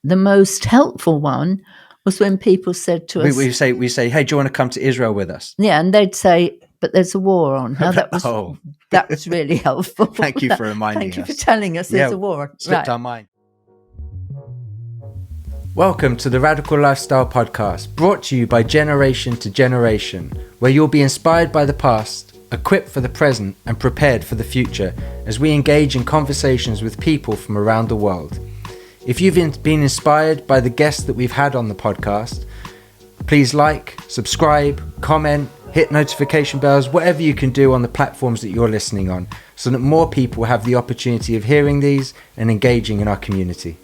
the most helpful one was when people said to us, we say, hey, do you want to come to Israel with us? yeah, and they'd say, but there's a war on. Now that was really helpful. Thank you for reminding Thank you us. for telling us there's a war. Slipped our mind. Welcome to the Radical Lifestyle Podcast, brought to you by Generation to Generation, where you'll be inspired by the past, equipped for the present, and prepared for the future as we engage in conversations with people from around the world. If you've been inspired by the guests that we've had on the podcast, please like, subscribe, comment, hit notification bells, whatever you can do on the platforms that you're listening on, so that more people have the opportunity of hearing these and engaging in our community.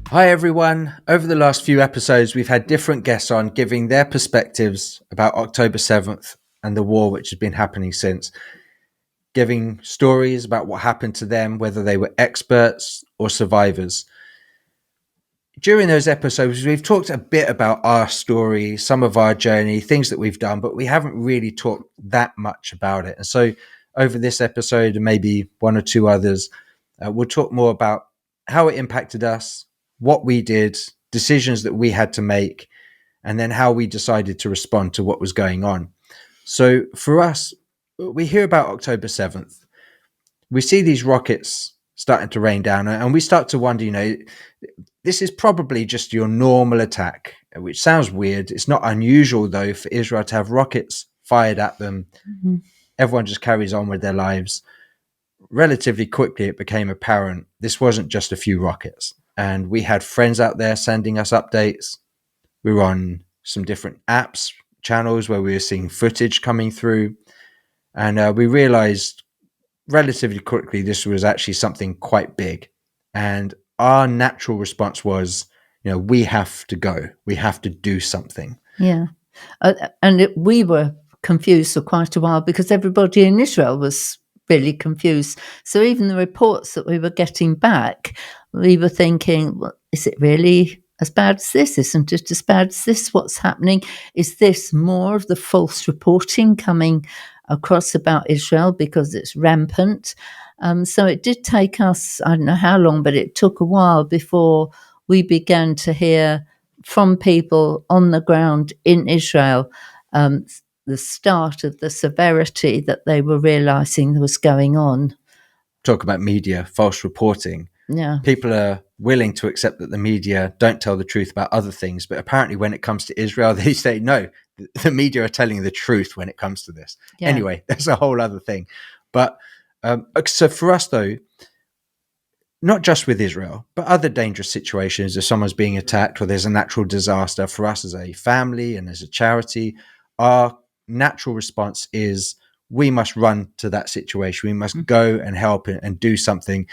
Hi everyone. Over the last few episodes, we've had different guests on giving their perspectives about October 7th and the war which has been happening since, giving stories about what happened to them, whether they were experts or survivors. During those episodes, we've talked a bit about our story, some of our journey, things that we've done, but we haven't really talked that much about it. And so over this episode and maybe one or two others, we'll talk more about how it impacted us, what we did, decisions that we had to make, and then how we decided to respond to what was going on. So for us, we hear about October 7th. We see these rockets starting to rain down, and we start to wonder, this is probably just your normal attack, which sounds weird. It's not unusual, though, for Israel to have rockets fired at them. Mm-hmm. Everyone just carries on with their lives. Relatively quickly, it became apparent this wasn't just a few rockets. And we had friends out there sending us updates. We were on some different apps, channels where we were seeing footage coming through. And we realized relatively quickly this was actually something quite big. And our natural response was, we have to go. We have to do something. Yeah. We were confused for quite a while because everybody in Israel was really confused. So even the reports that we were getting back, we were thinking, well, is it really as bad as this? Isn't it as bad as this? What's happening? Is this more of the false reporting coming across about Israel because it's rampant? So it did take us, I don't know how long, but it took a while before we began to hear from people on the ground in Israel the start of the severity that they were realizing was going on. Talk about media, false reporting. Yeah. People are willing to accept that the media don't tell the truth about other things, but apparently when it comes to Israel, they say, no, the media are telling the truth when it comes to this. Yeah. Anyway, that's a whole other thing. But so for us, though, not just with Israel, but other dangerous situations, if someone's being attacked or there's a natural disaster, for us as a family and as a charity, our natural response is we must run to that situation. We must go and help and do something.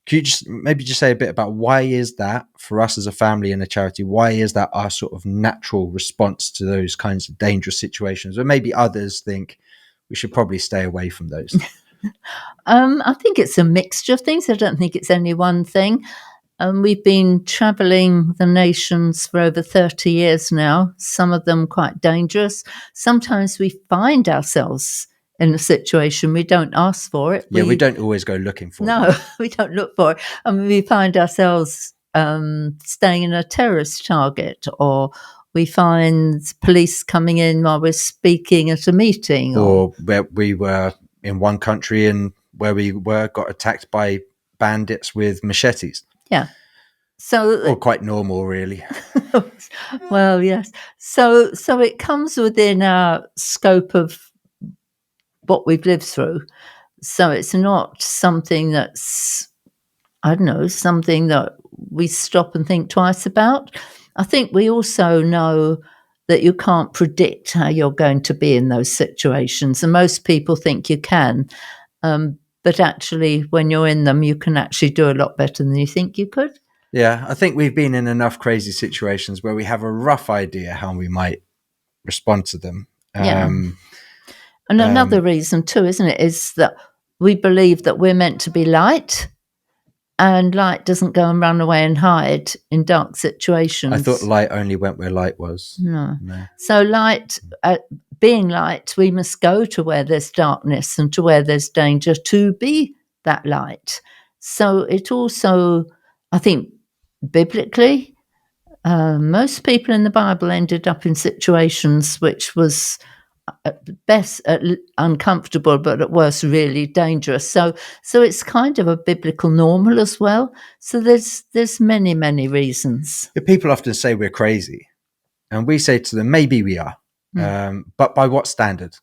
Could you just say a bit about why is that for us as a family and a charity? Why is that our sort of natural response to those kinds of dangerous situations? Or maybe others think we should probably stay away from those. I think it's a mixture of things. I don't think it's any one thing. We've been travelling the nations for over 30 years now, some of them quite dangerous. Sometimes we find ourselves in a situation we don't ask for it. Yeah, we don't always go looking for it. No, we don't look for it. We find ourselves staying in a terrorist target, or we find police coming in while we're speaking at a meeting. Or where we were in one country and where we got attacked by bandits with machetes. Yeah. So quite normal, really. Well, yes. So it comes within our scope of what we've lived through. So it's not something that's, something that we stop and think twice about. I think we also know that you can't predict how you're going to be in those situations. And most people think you can. But actually, when you're in them, you can actually do a lot better than you think you could. Yeah, I think we've been in enough crazy situations where we have a rough idea how we might respond to them. Yeah. And another reason too, isn't it, is that we believe that we're meant to be light, and light doesn't go and run away and hide in dark situations. I thought light only went where light was. No. So light, being light, we must go to where there's darkness and to where there's danger to be that light. So it also, I think, biblically, most people in the Bible ended up in situations which was at best uncomfortable, but at worst really dangerous. So it's kind of a biblical normal as well. So there's many reasons. The people often say we're crazy, and we say to them, maybe we are, but by what standard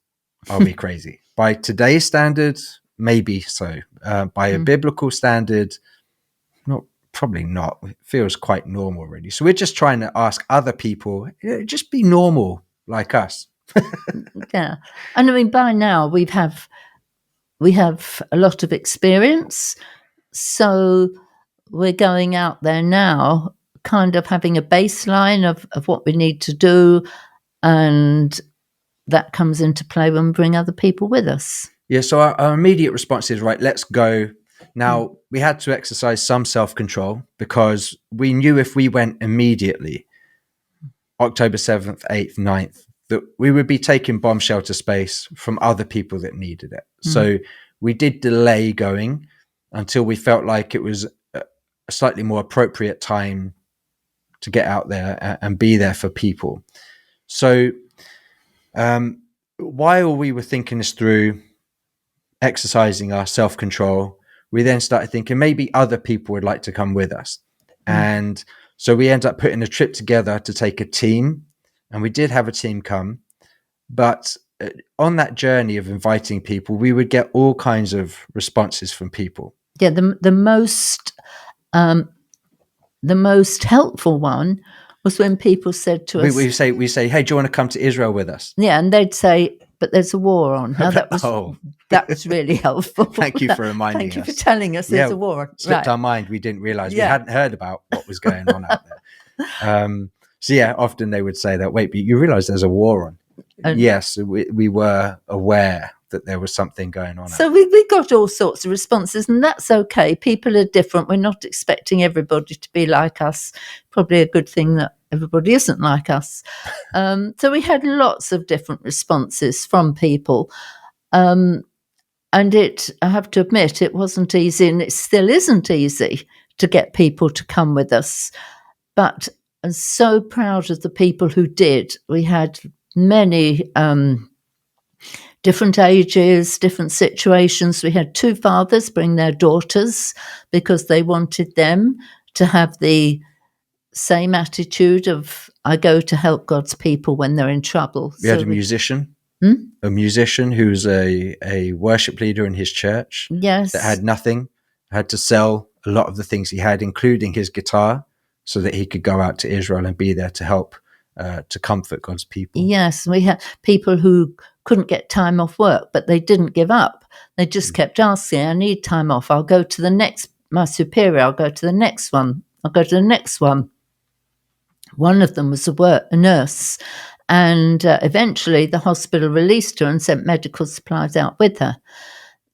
are we crazy? By today's standards, maybe so. By a biblical standard, probably not. It feels quite normal, really. So we're just trying to ask other people, just be normal like us. Yeah, and I mean, by now we have a lot of experience, so we're going out there now, kind of having a baseline of what we need to do, and that comes into play when we bring other people with us. Yeah, so our immediate response is, right, let's go. Now, we had to exercise some self-control because we knew if we went immediately, October 7th, 8th, 9th, that we would be taking bomb shelter space from other people that needed it. So we did delay going until we felt like it was a slightly more appropriate time to get out there and be there for people. So while we were thinking this through, exercising our self-control, we then started thinking maybe other people would like to come with us. And so we ended up putting a trip together to take a team, and we did have a team come. But on that journey of inviting people, we would get all kinds of responses from people. Yeah, the most helpful one was when people said to us, we say, hey, do you want to come to Israel with us? Yeah, and they'd say, but there's a war on. Now that was really helpful. Thank you for reminding us. Thank you for telling us there's a war. Slipped our mind. We didn't realize we hadn't heard about what was going on out there. So yeah, often they would say that, wait, but you realize there's a war on. And yes, we were aware that there was something going on. So we got all sorts of responses, and that's okay. People are different. We're not expecting everybody to be like us. Probably a good thing that everybody isn't like us. So we had lots of different responses from people. And I have to admit, it wasn't easy, and it still isn't easy to get people to come with us. But I'm so proud of the people who did. We had many different ages, different situations. We had two fathers bring their daughters because they wanted them to have the same attitude of, I go to help God's people when they're in trouble. We had a musician. A musician who's a worship leader in his church. Yes. That had nothing, had to sell a lot of the things he had, including his guitar, so that he could go out to Israel and be there to help, to comfort God's people. Yes, we had people who couldn't get time off work, but they didn't give up. They just kept asking, I need time off. I'll go to the next, my superior, I'll go to the next one. I'll go to the next one. One of them was a nurse, and eventually the hospital released her and sent medical supplies out with her.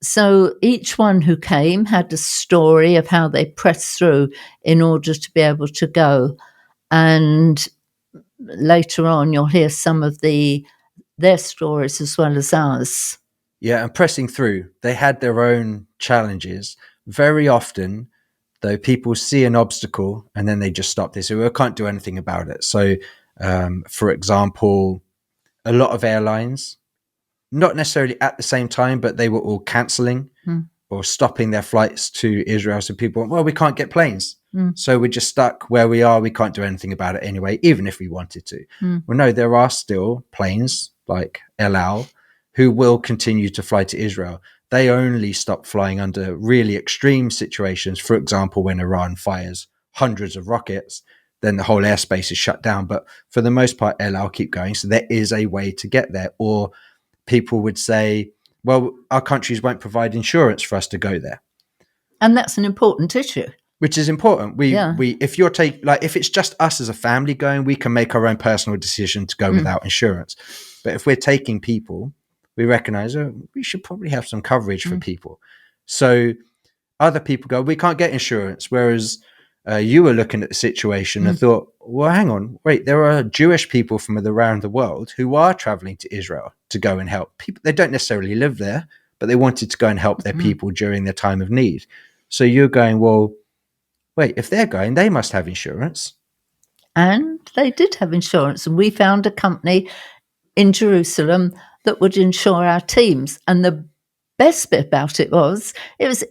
So each one who came had a story of how they pressed through in order to be able to go. And later on, you'll hear some of their stories as well as ours. Yeah, and pressing through, they had their own challenges. Very often, though, people see an obstacle and then they just stop. They say, well, I can't do anything about it. So, for example, a lot of airlines, not necessarily at the same time, but they were all cancelling or stopping their flights to Israel. So people went, well, we can't get planes. So we're just stuck where we are. We can't do anything about it anyway, even if we wanted to. Well, no, there are still planes like El Al who will continue to fly to Israel. They only stop flying under really extreme situations. For example, when Iran fires hundreds of rockets, then the whole airspace is shut down. But for the most part, El Al keep going. So there is a way to get there. Or people would say, well, our countries won't provide insurance for us to go there. And that's an important issue. Which is important. If if it's just us as a family going, we can make our own personal decision to go without insurance. But if we're taking people, we recognize we should probably have some coverage for people. So other people go, we can't get insurance. Whereas you were looking at the situation and thought, well, hang on, wait, there are Jewish people from around the world who are traveling to Israel to go and help people. They don't necessarily live there, but they wanted to go and help their people during their time of need. So you're going, well, wait, if they're going, they must have insurance. And they did have insurance. And we found a company in Jerusalem that would insure our teams. And the best bit about it was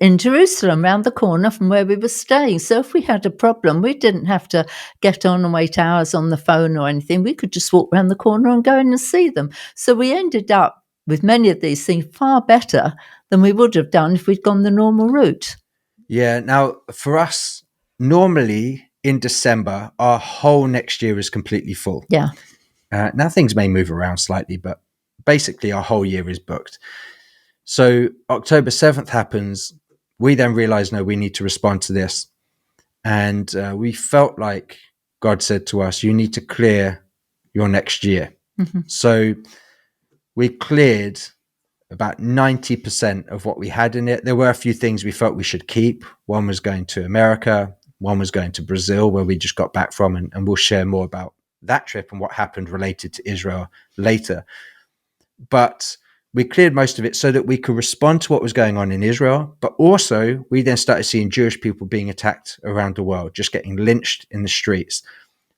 in Jerusalem, round the corner from where we were staying. So if we had a problem, we didn't have to get on and wait hours on the phone or anything. We could just walk round the corner and go in and see them. So we ended up with many of these things far better than we would have done if we'd gone the normal route. Yeah. Now, for us, normally in December, our whole next year is completely full. Yeah. Now, things may move around slightly, but basically our whole year is booked. So October 7th happens. We then realize, no, we need to respond to this. And we felt like God said to us, you need to clear your next year. Mm-hmm. So we cleared about 90% of what we had in it. There were a few things we felt we should keep. One was going to America. One was going to Brazil, where we just got back from. And we'll share more about that trip and what happened related to Israel later. But we cleared most of it so that we could respond to what was going on in Israel. But also, we then started seeing Jewish people being attacked around the world, just getting lynched in the streets.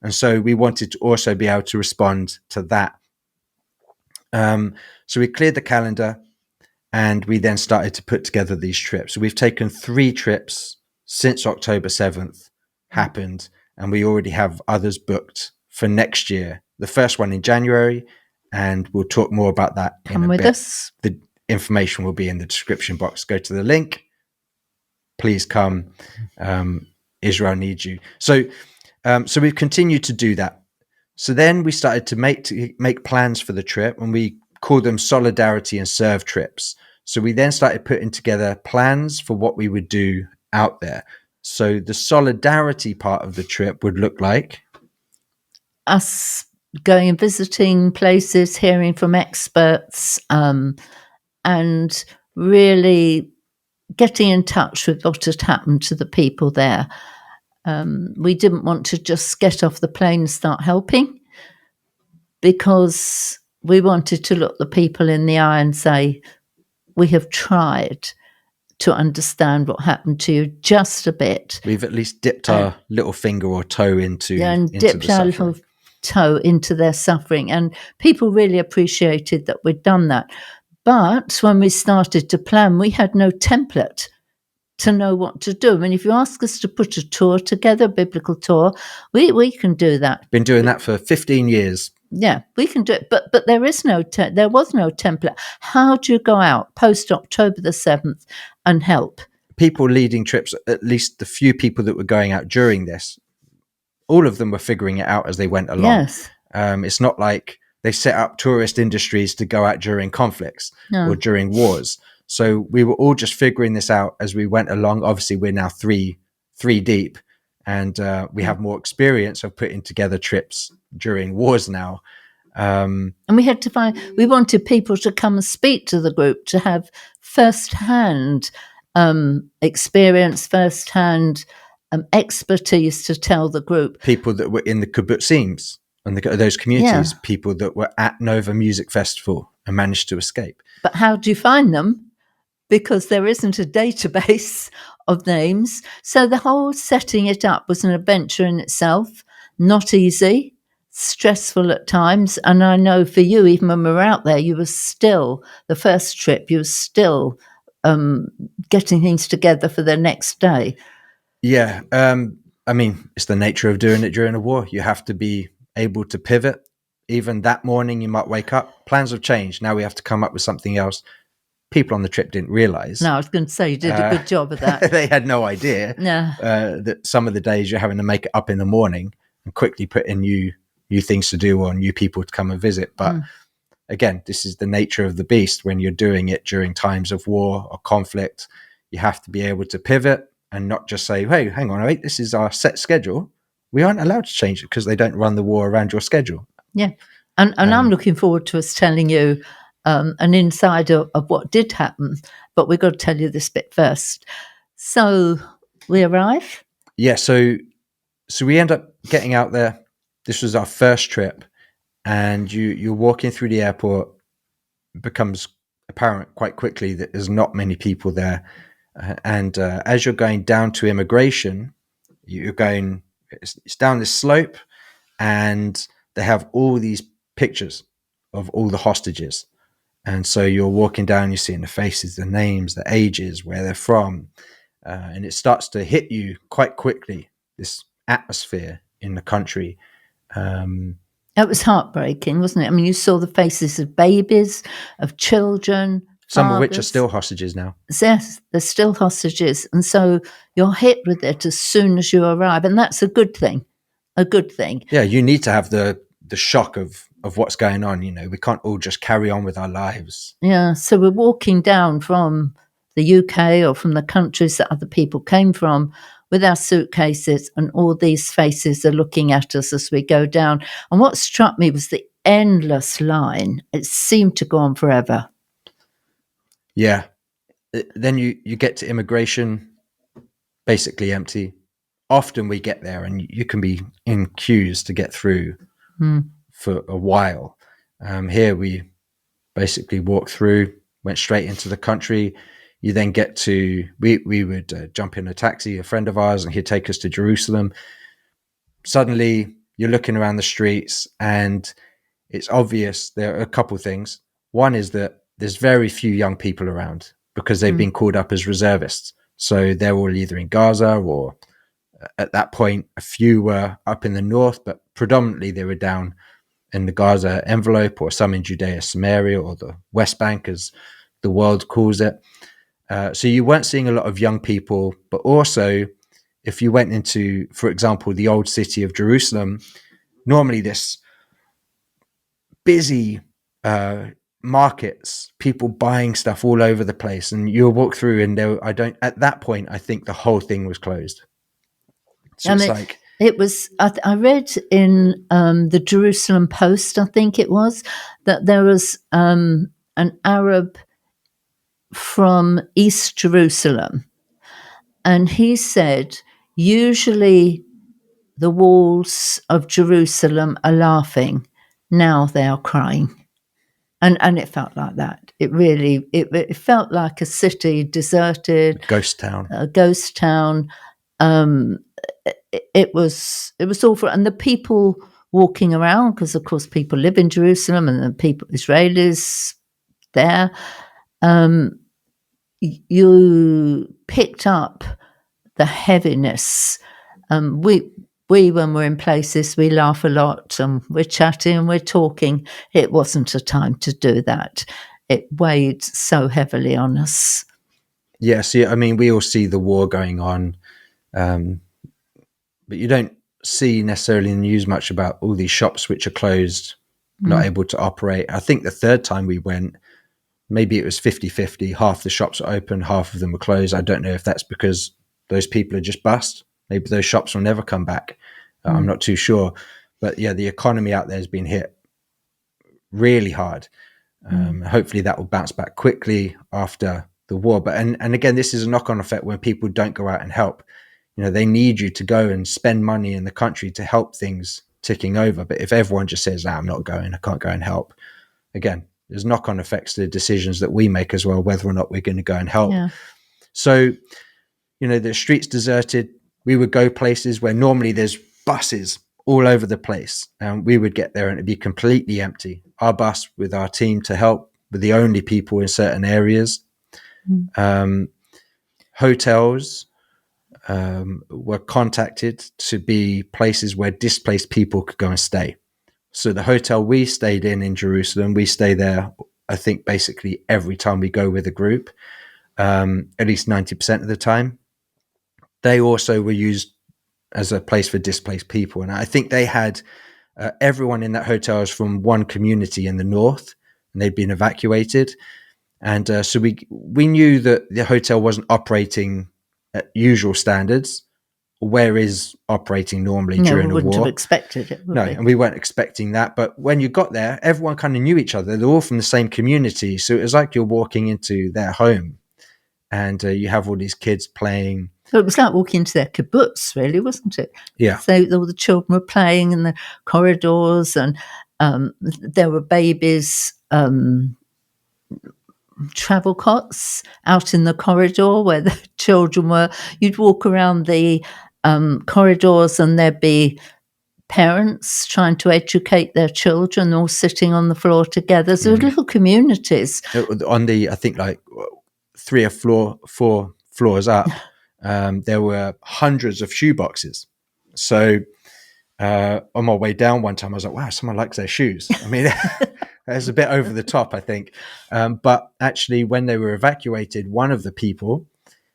And so we wanted to also be able to respond to that. So we cleared the calendar and we then started to put together these trips. So we've taken 3 trips since October 7th happened, and we already have others booked for next year. The first one in January, and we'll talk more about that in a bit. Come with us. The information will be in the description box. Go to the link. Please come. Israel needs you. So we've continued to do that. So then we started to make plans for the trip, and we call them solidarity and serve trips. So we then started putting together plans for what we would do out there. So the solidarity part of the trip would look like us going and visiting places, hearing from experts, and really getting in touch with what had happened to the people there. We didn't want to just get off the plane and start helping, because we wanted to look the people in the eye and say, we have tried to understand what happened to you just a bit. We've at least dipped our little finger or toe into dipped our little toe into their suffering. And people really appreciated that we'd done that. But when we started to plan, we had no template to know what to do. I mean, if you ask us to put a tour together, a biblical tour, we can do that. Been doing that for 15 years. Yeah, we can do it, but there was no template. How do you go out post October the 7th and help? People leading trips, at least the few people that were going out during this, all of them were figuring it out as they went along. Yes. It's not like they set up tourist industries to go out during conflicts or during wars. So we were all just figuring this out as we went along. Obviously, we're now three deep, and we have more experience of putting together trips during wars now. And we wanted people to come and speak to the group, to have first-hand experience, first-hand expertise to tell the group. People that were in the kibbutzim and those communities, people that were at Nova Music Festival and managed to escape. But how do you find them? Because there isn't a database of names. So the whole setting it up was an adventure in itself, not easy, stressful at times. And I know for you, even when we were out there, you were still, the first trip, you were still getting things together for the next day. Yeah. I mean, it's the nature of doing it during a war. You have to be able to pivot. Even that morning, you might wake up, plans have changed. Now we have to come up with something else. People on the trip didn't realize. No, I was going to say you did a good job of that. They had no idea that some of the days you're having to make it up in the morning and quickly put in new things to do or new people to come and visit. But again, this is the nature of the beast. When you're doing it during times of war or conflict, you have to be able to pivot and not just say, hey, hang on, wait, this is our set schedule. We aren't allowed to change it because they don't run the war around your schedule. Yeah. And I'm looking forward to us telling you an inside of what did happen, but we've got to tell you this bit first. So we arrive. Yeah, so we end up getting out there. This was our first trip, and you're walking through the airport. It becomes apparent quite quickly that there's not many people there, and as you're going down to immigration, You're going, it's down this slope, and they have all these pictures of all the hostages. And so you're walking down, you're seeing the faces, the names, the ages, where they're from. And it starts to hit you quite quickly, this atmosphere in the country. It was heartbreaking, wasn't it? I mean, you saw the faces of babies, of children, Some of which are fathers. still hostages now. Yes, they're still hostages. And so you're hit with it as soon as you arrive. And that's a good thing. A good thing. Yeah, you need to have the shock of what's going on. You know, we can't all just carry on with our lives. Yeah. So we're walking down from the UK or from the countries that other people came from with our suitcases, and all these faces are looking at us as we go down. And what struck me was the endless line. It seemed to go on forever. Yeah. Then you get to immigration, basically empty. Often we get there and you can be in queues to get through for a while. Here we basically walked through, went straight into the country. You then get to, we would jump in a taxi, a friend of ours, and he'd take us to Jerusalem. Suddenly you're looking around the streets and it's obvious there are a couple things. One is that there's very few young people around because they've been called up as reservists. So they're all either in Gaza, or at that point, a few were up in the north, but predominantly they were down in the Gaza envelope, or some in Judea, Samaria, or the West Bank, as the world calls it. So you weren't seeing a lot of young people, but also if you went into, for example, the old city of Jerusalem, normally this busy markets, people buying stuff all over the place, and you'll walk through and at that point, I think the whole thing was closed. So it's like, it was, I read in the Jerusalem Post, I think it was, that there was an Arab from East Jerusalem, and he said usually the walls of Jerusalem are laughing, now they are crying. And it felt like that. It really, it felt like a city deserted, ghost town. A ghost town. It was awful, and the people walking around, because of course people live in Jerusalem, and the people, Israelis there. You picked up the heaviness. We, when we're in places, we laugh a lot and we're chatting and we're talking. It wasn't a time to do that. It weighed so heavily on us. Yes, yeah, I mean, we all see the war going on, but you don't see necessarily in the news much about all these shops which are closed, not able to operate. I think the third time we went, maybe it was 50-50. Half the shops are open, half of them were closed. I don't know if that's because those people are just bust. Maybe those shops will never come back. I'm not too sure. But yeah, the economy out there has been hit really hard. Hopefully that will bounce back quickly after the war. But and again, this is a knock-on effect when people don't go out and help. You know, they need you to go and spend money in the country to help things ticking over. But if everyone just says, I'm not going, I can't go and help, again, there's knock-on effects to the decisions that we make as well, whether or not we're going to go and help. Yeah. So, you know, the streets deserted. We would go places where normally there's buses all over the place, and we would get there and it'd be completely empty. Our bus with our team to help were the only people in certain areas. Hotels were contacted to be places where displaced people could go and stay. So the hotel we stayed in Jerusalem, we stay there, I think, basically every time we go with a group, at least 90% of the time. They also were used as a place for displaced people. And I think they had everyone in that hotel is from one community in the north, and they'd been evacuated. And so we knew that the hotel wasn't operating at usual standards, where is operating normally during a war. We wouldn't have expected it, would we? And we weren't expecting that. But when you got there, everyone kind of knew each other. They're all from the same community. So it was like you're walking into their home, and you have all these kids playing. So it was like walking into their kibbutz, really, wasn't it? Yeah. So all the children were playing in the corridors, and there were babies, travel cots out in the corridor where the children were. You'd walk around the corridors, and there'd be parents trying to educate their children, all sitting on the floor together. So little communities. On the, I think like 3 or 4 floors up, there were hundreds of shoe boxes. So on my way down one time, I was like, wow, someone likes their shoes. I mean, that's a bit over the top, I think. But actually, when they were evacuated, one of the people,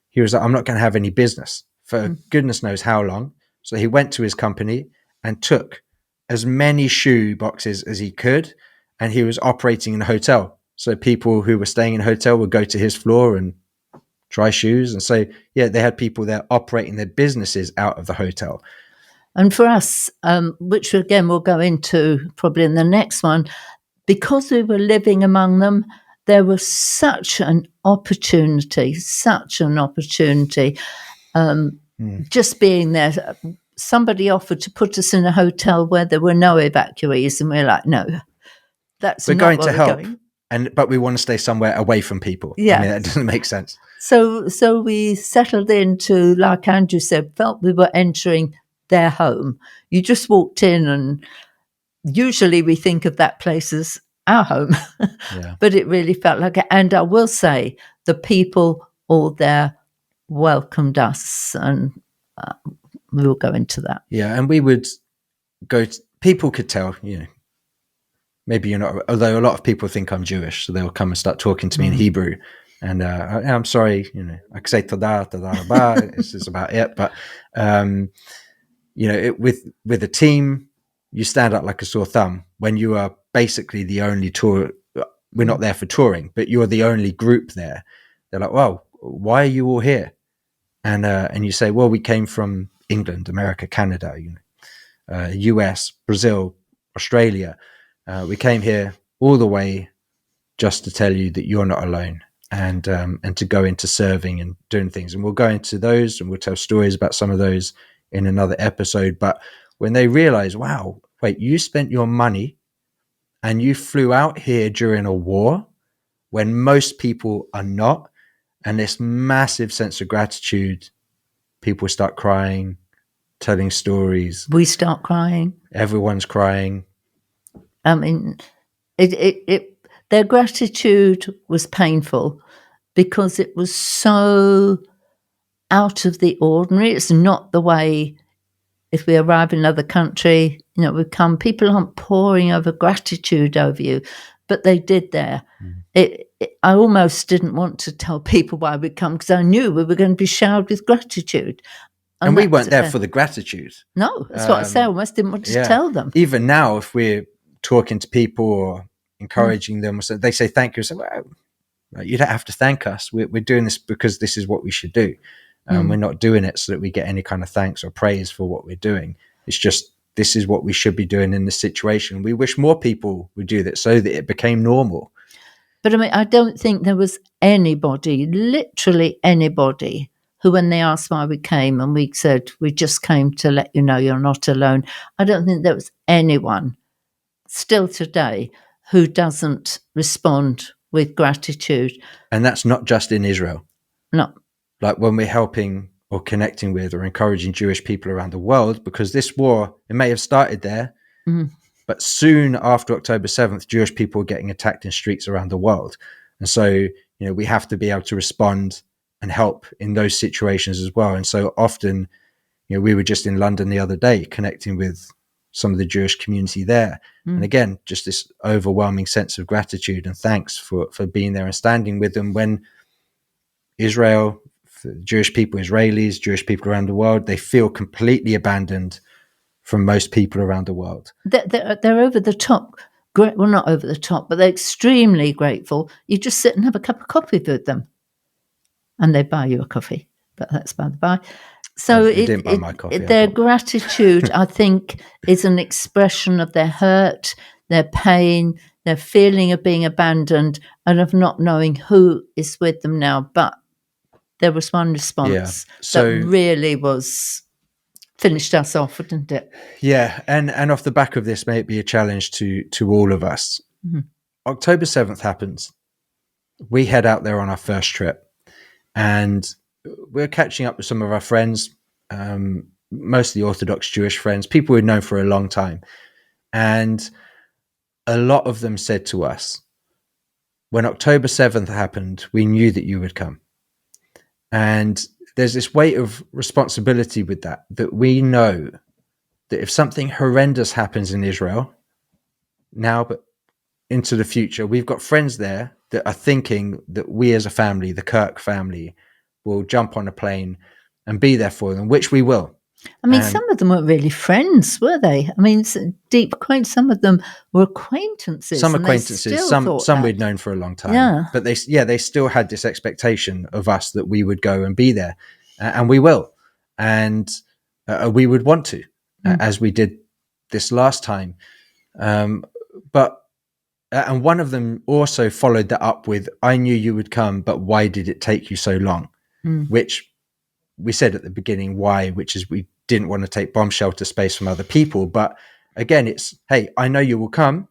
he was like, I'm not going to have any business for goodness knows how long. So he went to his company and took as many shoe boxes as he could. And he was operating in a hotel. So people who were staying in a hotel would go to his floor and try shoes. And so, yeah, they had people there operating their businesses out of the hotel. And for us, which again we'll go into probably in the next one, because we were living among them, there was such an opportunity. Just being there. Somebody offered to put us in a hotel where there were no evacuees, and we're like, no, we're not going to help. But we want to stay somewhere away from people. Yeah. I mean, that doesn't make sense. So we settled into, like Andrew said, felt we were entering their home. You just walked in, and usually we think of that place as our home, but it really felt like it. And I will say, the people all there welcomed us, and we will go into that. Yeah, and we would go. People could tell, maybe you're not. Although a lot of people think I'm Jewish, so they'll come and start talking to me in Hebrew. And I'm sorry, I could say tada, tada rabba. This is about it. But with a team, you stand out like a sore thumb when you are basically the only tour. We're not there for touring, but you're the only group there. They're like, well, why are you all here? And you say, well, we came from England, America, Canada, US, Brazil, Australia. We came here all the way just to tell you that you're not alone, and to go into serving and doing things. And we'll go into those, and we'll tell stories about some of those in another episode. But when they realize, wow, wait, you spent your money and you flew out here during a war when most people are not, and this massive sense of gratitude, people start crying, telling stories. We start crying. Everyone's crying. I mean, their gratitude was painful because it was so out of the ordinary. It's not the way, if we arrive in another country, people aren't pouring over gratitude over you, but they did there. I almost didn't want to tell people why we'd come, because I knew we were going to be showered with gratitude. And we weren't there for the gratitude. No, that's what I say. I almost didn't want to tell them. Even now, if we're talking to people or encouraging them, or they say thank you, I say, well, you don't have to thank us. We're doing this because this is what we should do. We're not doing it so that we get any kind of thanks or praise for what we're doing. It's just, this is what we should be doing in this situation. We wish more people would do that so that it became normal. But I mean, I don't think there was anybody, literally anybody, who, when they asked why we came and we said, we just came to let you know you're not alone, I don't think there was anyone still today who doesn't respond with gratitude. And that's not just in Israel. No. Like when we're helping or connecting with or encouraging Jewish people around the world, because this war, it may have started there, but soon after October 7th, Jewish people were getting attacked in streets around the world. And so, we have to be able to respond and help in those situations as well. And so often, we were just in London the other day connecting with some of the Jewish community there. And again, just this overwhelming sense of gratitude and thanks for being there and standing with them when Israel, Jewish people, Israelis, Jewish people around the world, they feel completely abandoned from most people around the world. They're over the top. Well, not over the top, but they're extremely grateful. You just sit and have a cup of coffee with them, and they buy you a coffee. But that's by the by. So they didn't buy my coffee. Their gratitude, I think, is an expression of their hurt, their pain, their feeling of being abandoned, and of not knowing who is with them now. But there was one response that really finished us off, didn't it? Yeah, and off the back of this, may it be a challenge to all of us. October 7th happens. We head out there on our first trip, and we're catching up with some of our friends. mostly Orthodox Jewish friends, people we'd known for a long time. And a lot of them said to us, when October 7th happened, we knew that you would come. And there's this weight of responsibility with that we know that if something horrendous happens in Israel now, but into the future, we've got friends there that are thinking that we as a family, the Kirk family, will jump on a plane and be there for them, which we will. I mean, some of them weren't really friends, were they? I mean, deep acquaintance. Some of them were acquaintances. Some acquaintances, some we'd known for a long time. Yeah. But they still had this expectation of us that we would go and be there, and we will, and we would want to, as we did this last time. But and one of them also followed that up with, "I knew you would come, but why did it take you so long?" Which we said at the beginning, why, which is we didn't want to take bomb shelter space from other people. But again, it's, hey, I know you will come.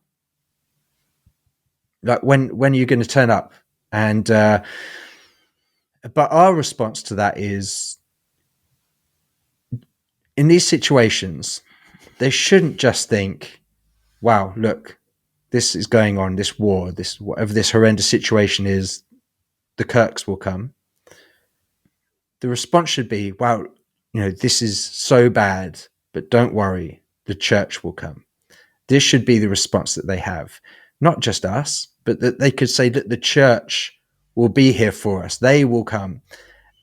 Like, when are you going to turn up? And but our response to that is, in these situations, they shouldn't just think, wow, look, this is going on, this war, this whatever this horrendous situation is, the Kirks will come. The response should be, wow, this is so bad, but don't worry, the church will come. This should be the response that they have. Not just us, but that they could say that the church will be here for us. They will come.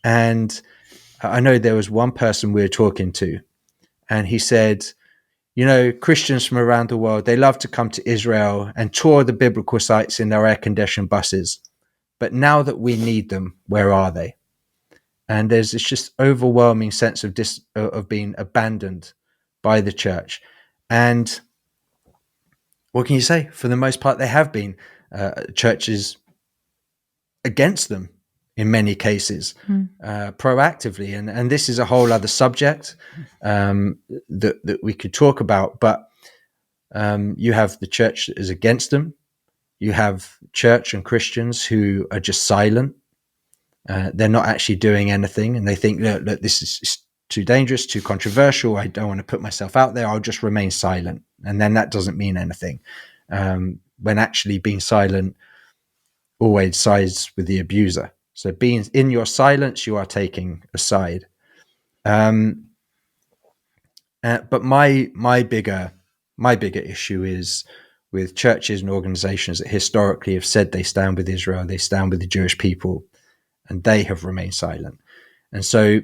And I know there was one person we were talking to, and he said, Christians from around the world, they love to come to Israel and tour the biblical sites in their air-conditioned buses. But now that we need them, where are they? And there's this just overwhelming sense of being abandoned by the church. And what can you say? For the most part, they have been churches against them in many cases, proactively. And this is a whole other subject that we could talk about. But you have the church that is against them. You have church and Christians who are just silent. They're not actually doing anything, and they think, look, this is too dangerous, too controversial. I don't want to put myself out there. I'll just remain silent. And then that doesn't mean anything. When actually being silent always sides with the abuser. So being in your silence, you are taking a side. But my bigger issue is with churches and organizations that historically have said they stand with Israel, they stand with the Jewish people, and they have remained silent. And so,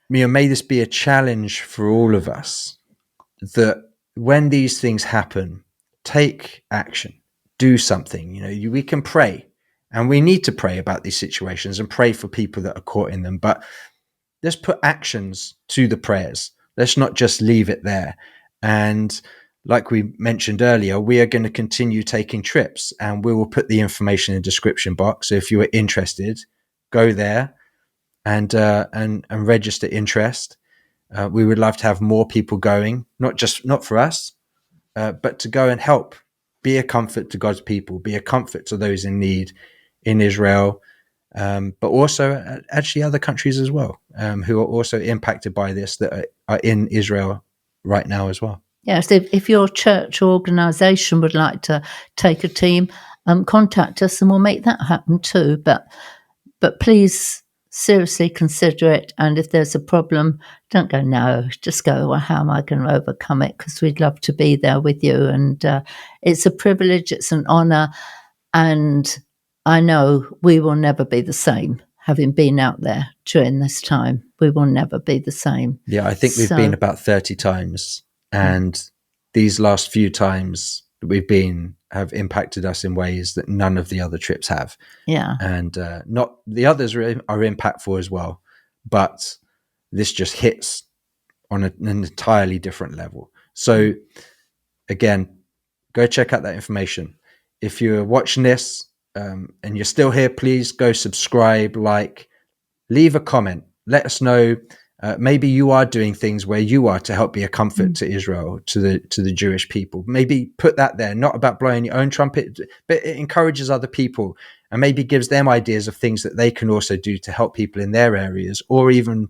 may this be a challenge for all of us, that when these things happen, take action, do something. We can pray, and we need to pray about these situations and pray for people that are caught in them. But let's put actions to the prayers. Let's not just leave it there. And like we mentioned earlier, we are going to continue taking trips, and we will put the information in the description box. So if you are interested, go there and register interest. We would love to have more people going, not for us, but to go and help, be a comfort to God's people, be a comfort to those in need in Israel, but also actually other countries as well, who are also impacted by this, that are in Israel right now as well. Yes, if your church or organisation would like to take a team, contact us and we'll make that happen too. But please seriously consider it. And if there's a problem, don't go, no, just go, well, how am I going to overcome it? Because we'd love to be there with you. And it's a privilege, it's an honour. And I know we will never be the same, having been out there during this time. We will never be the same. Yeah, I think we've been about 30 times. And these last few times that we've been have impacted us in ways that none of the other trips have. Yeah. And not the others are impactful as well, but this just hits on an entirely different level. So again, go check out that information. If you're watching this and you're still here, please go subscribe, leave a comment. Let us know. Maybe you are doing things where you are to help be a comfort to Israel, to the Jewish people. Maybe put that there, not about blowing your own trumpet, but it encourages other people and maybe gives them ideas of things that they can also do to help people in their areas, or even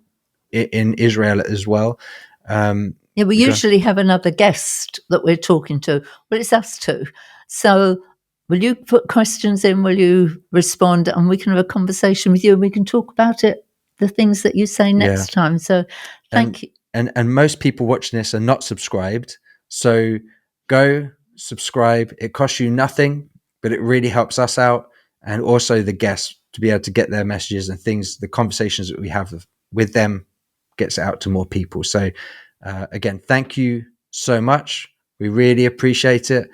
in Israel as well. Yeah, we usually have another guest that we're talking to. Well, it's us two. So will you put questions in? Will you respond? And we can have a conversation with you and we can talk about it, the things that you say next time. So thank you. And most people watching this are not subscribed. So go subscribe. It costs you nothing, but it really helps us out. And also the guests to be able to get their messages and things, the conversations that we have with them gets it out to more people. So again, thank you so much. We really appreciate it.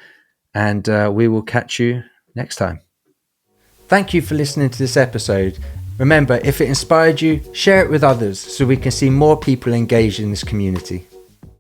And we will catch you next time. Thank you for listening to this episode. Remember, if it inspired you, share it with others so we can see more people engaged in this community.